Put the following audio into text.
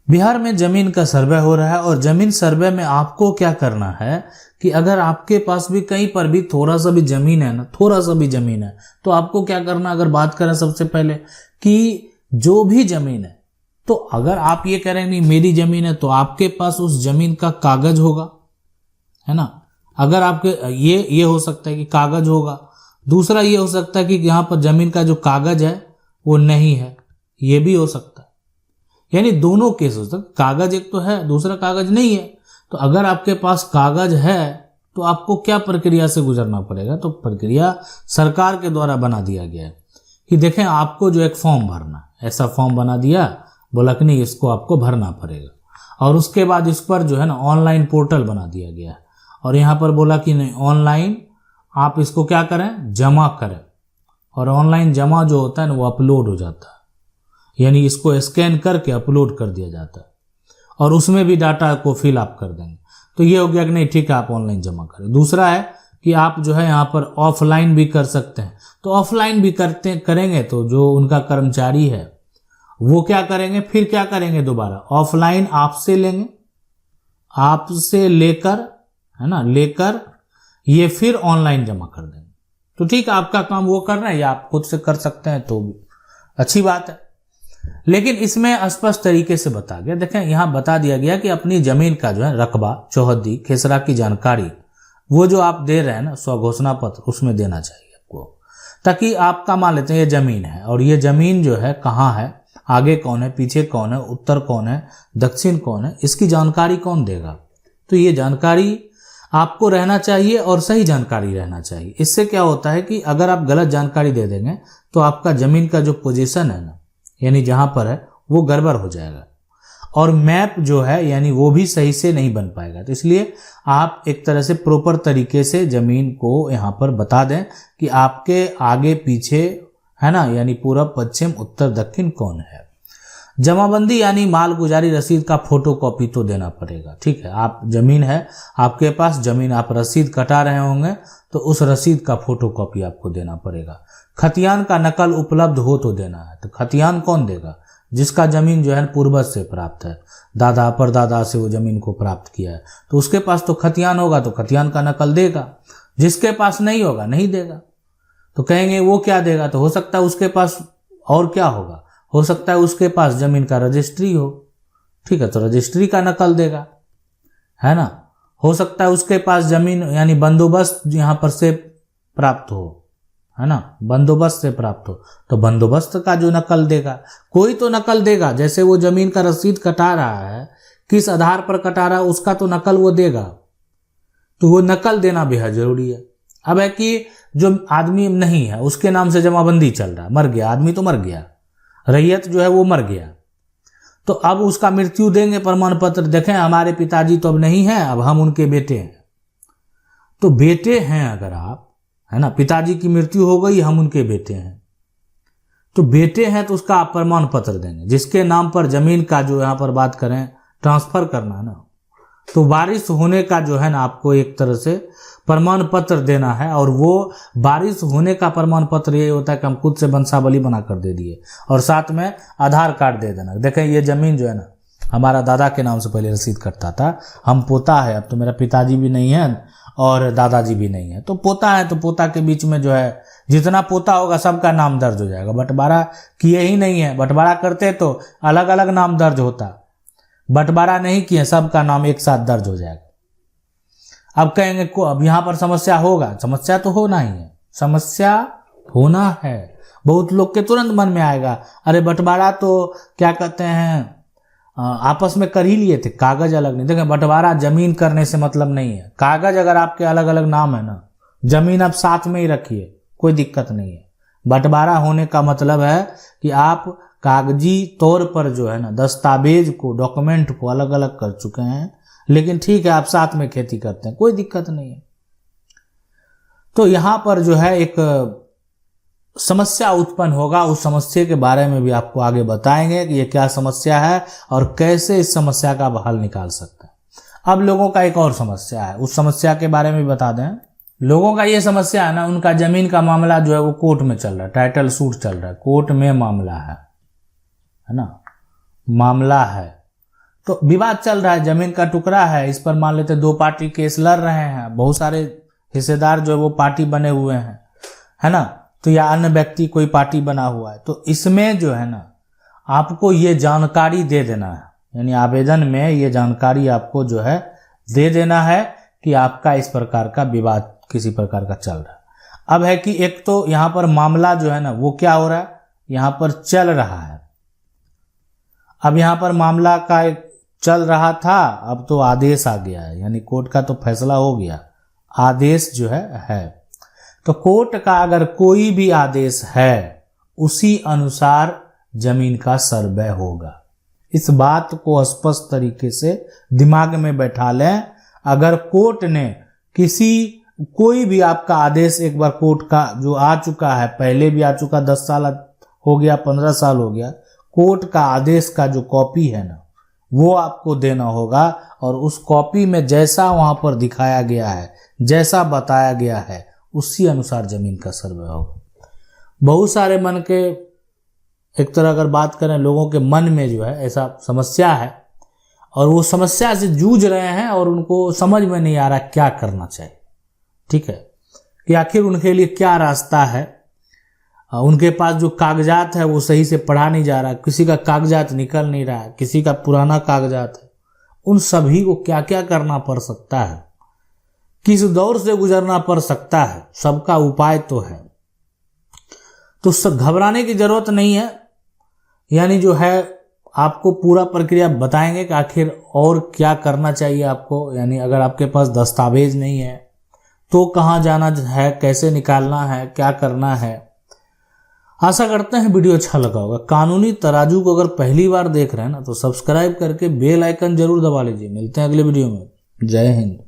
बिहार में जमीन का सर्वे हो रहा है और जमीन सर्वे में आपको क्या करना है कि अगर आपके पास भी कहीं पर भी थोड़ा सा भी जमीन है ना, थोड़ा सा भी जमीन है, तो आपको क्या करना, अगर बात करें सबसे पहले कि जो भी जमीन है, तो अगर आप ये कह रहे हैं नहीं मेरी जमीन है, तो आपके पास उस जमीन का कागज होगा, है ना। अगर आपके ये हो सकता है कि कागज होगा, दूसरा ये हो सकता है कि यहाँ पर जमीन का जो कागज है वो नहीं है, ये भी हो सकता है। यानी दोनों केस हो सकते, कागज एक तो है, दूसरा कागज नहीं है। तो अगर आपके पास कागज है तो आपको क्या प्रक्रिया से गुजरना पड़ेगा, तो प्रक्रिया सरकार के द्वारा बना दिया गया है कि देखें आपको जो एक फॉर्म भरना, ऐसा फॉर्म बना दिया, बोला कि नहीं इसको आपको भरना पड़ेगा। और उसके बाद इस पर जो है ना ऑनलाइन पोर्टल बना दिया गया है, और यहाँ पर बोला कि नहीं ऑनलाइन आप इसको क्या करें, जमा करें। और ऑनलाइन जमा जो होता है ना वो अपलोड हो जाता है, यानी इसको स्कैन करके अपलोड कर दिया जाता है और उसमें भी डाटा को फिल अप कर देंगे। तो ये हो गया कि नहीं ठीक है आप ऑनलाइन जमा करें। दूसरा है कि आप जो है यहाँ पर ऑफलाइन भी कर सकते हैं। तो ऑफलाइन भी करेंगे तो जो उनका कर्मचारी है वो क्या करेंगे, फिर क्या करेंगे, दोबारा ऑफलाइन आपसे लेंगे, आपसे लेकर, है ना, लेकर ये फिर ऑनलाइन जमा कर देंगे। तो ठीक है आपका काम वो कर रहे हैं या आप खुद से कर सकते हैं तो भी अच्छी बात है। लेकिन इसमें स्पष्ट तरीके से बता गया, देखें यहां बता दिया गया कि अपनी जमीन का जो है रकबा, चौहद्दी, खेसरा की जानकारी वो जो आप दे रहे हैं ना स्वघोषणा पत्र, उसमें देना चाहिए आपको, ताकि आपका मान लेते हैं ये जमीन है और ये जमीन जो है कहाँ है, आगे कौन है, पीछे कौन है, उत्तर कौन है, दक्षिण कौन है, इसकी जानकारी कौन देगा। तो ये जानकारी आपको रहना चाहिए और सही जानकारी रहना चाहिए। इससे क्या होता है कि अगर आप गलत जानकारी दे देंगे तो आपका जमीन का जो पोजीशन है ना, यानी जहां पर है वो गड़बड़ हो जाएगा और मैप जो है यानी वो भी सही से नहीं बन पाएगा। तो इसलिए आप एक तरह से प्रॉपर तरीके से जमीन को यहाँ पर बता दें कि आपके आगे पीछे, है ना, यानी पूरब, पश्चिम, उत्तर, दक्षिण कौन है। जमाबंदी यानी मालगुजारी रसीद का फोटो कॉपी तो देना पड़ेगा। ठीक है, आप जमीन है आपके पास, जमीन आप रसीद कटा रहे होंगे तो उस रसीद का फोटो कॉपी आपको देना पड़ेगा। खतियान का नकल उपलब्ध हो तो देना है। तो खतियान कौन देगा, जिसका जमीन जो है पूर्वज से प्राप्त है, दादा परदादा से वो जमीन को प्राप्त किया है, तो उसके पास तो खतियान होगा, तो खतियान का नकल देगा। जिसके पास नहीं होगा नहीं देगा। तो कहेंगे वो क्या देगा, तो हो सकता है उसके पास और क्या होगा, हो सकता है उसके पास जमीन का रजिस्ट्री हो। ठीक है, तो रजिस्ट्री का नकल देगा, है ना। हो सकता है उसके पास जमीन यानी बंदोबस्त यहां पर से प्राप्त हो, है ना, बंदोबस्त से प्राप्त हो, तो बंदोबस्त का जो नकल देगा, कोई तो नकल देगा। जैसे वो जमीन का रसीद कटा रहा है, किस आधार पर कटा रहा है उसका तो नकल वो देगा। तो वो नकल देना बेहद जरूरी है। अब है कि जो आदमी नहीं है उसके नाम से जमाबंदी चल रहा है, मर गया आदमी, तो मर गया, रैयत जो है वो मर गया, तो अब उसका मृत्यु देंगे प्रमाण पत्र, देखें हमारे पिताजी तो अब नहीं है, अब हम उनके बेटे हैं। तो बेटे हैं अगर आप, है ना, पिताजी की मृत्यु हो गई, हम उनके बेटे हैं, तो बेटे हैं तो उसका आप प्रमाण पत्र देंगे। जिसके नाम पर जमीन का जो यहां पर बात करें ट्रांसफर करना ना, तो वारिस होने का जो है ना आपको एक तरह से प्रमाण पत्र देना है। और वो वारिस होने का प्रमाण पत्र ये होता है कि हम खुद से वंशावली बना कर दे दिए और साथ में आधार कार्ड दे देना। देखें ये जमीन जो है ना हमारा दादा के नाम से पहले रसीद कटता था, हम पोता है, अब तो मेरा पिताजी भी नहीं है और दादाजी भी नहीं है, तो पोता है, तो पोता के बीच में जो है जितना पोता होगा सबका नाम दर्ज हो जाएगा। बंटवारा किए ही नहीं है, बंटवारा करते तो अलग अलग नाम दर्ज होता, बंटवारा नहीं किए, सबका नाम एक साथ दर्ज हो जाएगा। अब कहेंगे को अब यहां पर समस्या होगा, समस्या तो होना ही है, समस्या होना है। बहुत लोग के तुरंत मन में आएगा अरे बंटवारा तो क्या कहते हैं आपस में कर ही लिए थे, कागज अलग नहीं। देखें बंटवारा जमीन करने से मतलब नहीं है, कागज अगर आपके अलग अलग नाम है ना, जमीन आप साथ में ही रखिए, कोई दिक्कत नहीं है। बंटवारा होने का मतलब है कि आप कागजी तौर पर जो है ना दस्तावेज को, डॉक्यूमेंट को अलग अलग कर चुके हैं, लेकिन ठीक है आप साथ में खेती करते हैं, कोई दिक्कत नहीं है। तो यहां पर जो है एक समस्या उत्पन्न होगा, उस समस्या के बारे में भी आपको आगे बताएंगे कि ये क्या समस्या है और कैसे इस समस्या का हल निकाल सकते हैं। अब लोगों का एक और समस्या है, उस समस्या के बारे में भी बता दें। लोगों का ये समस्या है ना, उनका जमीन का मामला जो है वो कोर्ट में चल रहा है, टाइटल सूट चल रहा है, कोर्ट में मामला है ना, मामला है। तो विवाद चल रहा है, जमीन का टुकड़ा है, इस पर मान लेते 2 पार्टी केस लड़ रहे हैं, बहुत सारे हिस्सेदार जो है वो पार्टी बने हुए हैं, है ना, तो या अन्य व्यक्ति कोई पार्टी बना हुआ है, तो इसमें जो है ना आपको ये जानकारी दे देना है, यानी आवेदन में ये जानकारी आपको जो है दे देना है कि आपका इस प्रकार का विवाद किसी प्रकार का चल रहा है। अब है कि एक तो यहाँ पर मामला जो है ना वो क्या हो रहा है, यहाँ पर चल रहा है। अब यहाँ पर मामला का एक चल रहा था, अब तो आदेश आ गया है, यानी कोर्ट का तो फैसला हो गया, आदेश जो है। तो कोर्ट का अगर कोई भी आदेश है उसी अनुसार जमीन का सर्वे होगा। इस बात को स्पष्ट तरीके से दिमाग में बैठा लें। अगर कोर्ट ने कोई भी आपका आदेश एक बार कोर्ट का जो आ चुका है, पहले भी आ चुका, 10 साल हो गया, 15 साल हो गया, कोर्ट का आदेश का जो कॉपी है ना वो आपको देना होगा, और उस कॉपी में जैसा वहां पर दिखाया गया है, जैसा बताया गया है, उसी अनुसार जमीन का सर्वे होगा। बहुत सारे मन के, एक तरह अगर बात करें, लोगों के मन में जो है ऐसा समस्या है और वो समस्या से जूझ रहे हैं और उनको समझ में नहीं आ रहा क्या करना चाहिए। ठीक है, कि आखिर उनके लिए क्या रास्ता है। उनके पास जो कागजात है वो सही से पढ़ा नहीं जा रहा, किसी का कागजात निकल नहीं रहा है, किसी का पुराना कागजात है। उन सभी को क्या क्या करना पड़ सकता है, किस दौर से गुजरना पड़ सकता है, सबका उपाय तो है। तो घबराने की जरूरत नहीं है, यानी जो है आपको पूरा प्रक्रिया बताएंगे कि आखिर और क्या करना चाहिए आपको। यानी अगर आपके पास दस्तावेज नहीं है तो कहाँ जाना है, कैसे निकालना है, क्या करना है। आशा करते हैं वीडियो अच्छा लगा होगा। कानूनी तराजू को अगर पहली बार देख रहे हैं ना तो सब्सक्राइब करके बेल आइकन जरूर दबा लीजिए। मिलते हैं अगले वीडियो में। जय हिंद।